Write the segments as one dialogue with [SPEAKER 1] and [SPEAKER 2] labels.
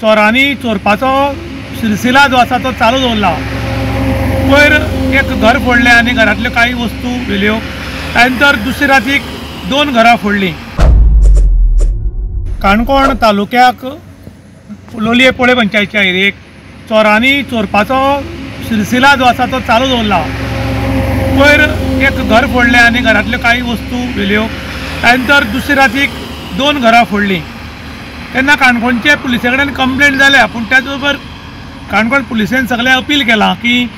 [SPEAKER 1] चोरांनी चोरपाचो सिलसिला जो आसा तो चालू दवरला। पयर एक घर फोडलें आनी घरांतल्यो काही वस्तू व्हेल्यो। त्यानंतर दुसरे रातीक 2 घरां फोडलीं। काणकोण तालुक्याक लोलये पोळे पंचायतीच्या एरियेक चोरांनी चोरपाचो सिलसिला जो आसा तो चालू दवरला। पयर एक घर फोडलें आनी घरांतल्यो काही वस्तू व्हेल्यो। त्यानंतर दुसरे रातीक 2 घरां फोडलीं। तेन्ना काणकोणचे पुलिसे कडेन कंप्लेंट जाल्या, पूण त्याच बरोबर काणकोण पुलिसेन सगळें अपील केलां की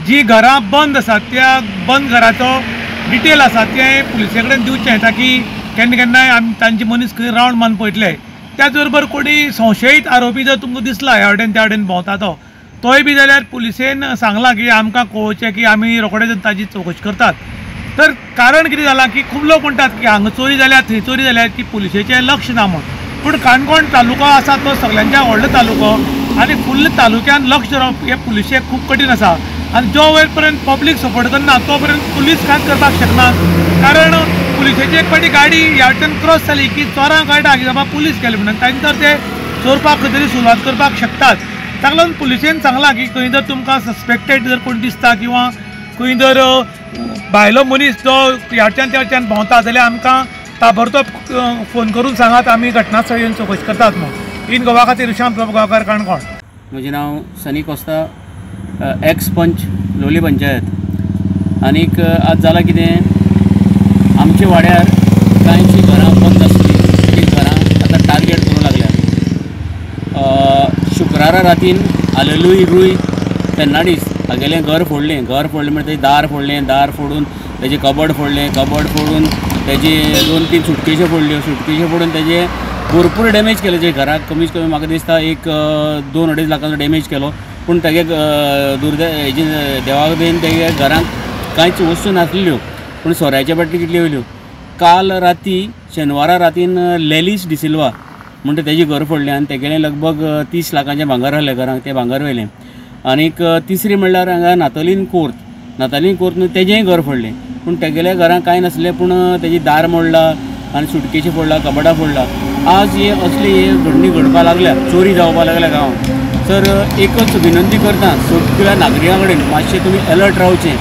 [SPEAKER 1] जी घरां बंद आसात त्या बंद घराचो डिटेल आसा ते पुलिसे कडेन दिवचें, ताकी केन्ना केन्नाय आमी तांचे मनीस खंय रावंड मारून पळयतले। त्याच बरोबर कोणी संशयीत आरोपी जर तुमकां दिसला ह्या वटेन त्या वटेन भोंवता तोय बी जाल्यार पुलिसेन सांगलां की आमकां कळोवचें की आमी रोखडेच ताजी चवकशी करतात। तर कारण कितें जालां की खूब लोक म्हणटात की हांगा चोरी जाल्या थंय चोरी जाल्या की पुलिशेचें लक्ष ना म्हूण। पूण काणकोण तालुको आसा तो सगळ्यांच्या व्हडलो तालुको आनी फुल्ल तालुक्यान लक्ष दवरप हे पुलिशेक खूब कठीण आसा। आनी जो वेळ पर्यंत पब्लीक सपोर्ट करना तो पर्यंत पुलीस कांय करपाक शकना। कारण पुलिशेची एक फावटी गाडी ह्या वटेन क्रॉस जाली की चोरां कळटा की बाबा पुलीस गेले म्हणून, तांचे तर ते चोरपाक खंय तरी सुरवात करपाक शकतात। ताका लागून पुलिशेन सांगलां की खंय जर तुमकां सस्पेक्टेड जर कोण दिसता किंवा खंय जर भायलो मनीस जो ह्या वटेन त्या वटेन भोंवता जाल्यार आमकां ताबडतोब फोन करून सांगात, आमी घटनास्थळी येवन चवकशी करतात म्हणून। इन गोवा खातीर श्याम प्रभू गांवकार, काणकोण।
[SPEAKER 2] म्हजें नांव सनी कोस्ता, एक्स पंच लोलये पंचायत। आनीक आज जालां कितें, आमच्या वाड्यार कांयशीं घरां बंद आसलीं, ती घरां आतां टार्गेट करूंक लागल्यात। शुक्रारा रातीन आलेलूय रूय तेन्नाडीस हागेलें घर फोडलें म्हणटा तेजें दार फोडून तेजें कबड फोडून तेजे 2-3 सुटकेशो फोडून तेजे भरपूर डॅमेज केले। जे घराक कमीत कमी म्हाका दिसता एक 2-2.5 लाखांचो डॅमेज केलो। पूण तेगे देवाक तेगे घरांत कांयच वस्तू नासल्यो, पूण सोऱ्याचे बाटली कितल्यो वयल्यो। काल राती शेनवारा रातीन लेलिस डिसिल्वा म्हणटा तेजें घर फोडलें आनी तेगेलें लगभग 30 लाखांचें भांगर आहलें घरांक, तें भांगर व्हेलें। आनीक तिसरी म्हणल्यार हांगा नातालीन कोर्ट न्हू तेजेंय घर फोडलें, पूण तेगेल्या घरांक कांय नासलें, पूण तेजी दार मोडला आनी सुटकेशी फोडला, कबडां फोडला। आज हे असली घडणी घडपाक लागल्या, चोरी जावपाक लागल्या गांवांत। तर एकच विनंती करता सगळ्या नागरिकां कडेन, मातशें तुमी अलर्ट रावचें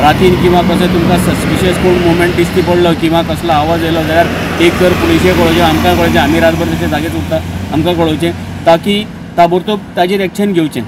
[SPEAKER 2] रातीन, किंवा कसं तुमकां सस्पिशियस कोण मुवमेंट दिसती पडलो किंवा कसलो आवाज येयलो जाल्यार एक तर पुलिशेक कळोवचें, आमकां कळोवचें, आमी रातभर तशें जागेच उरता, आमकां कळोवचें, ताकी ताबडतोब ताजेर एक्शन घेवचें।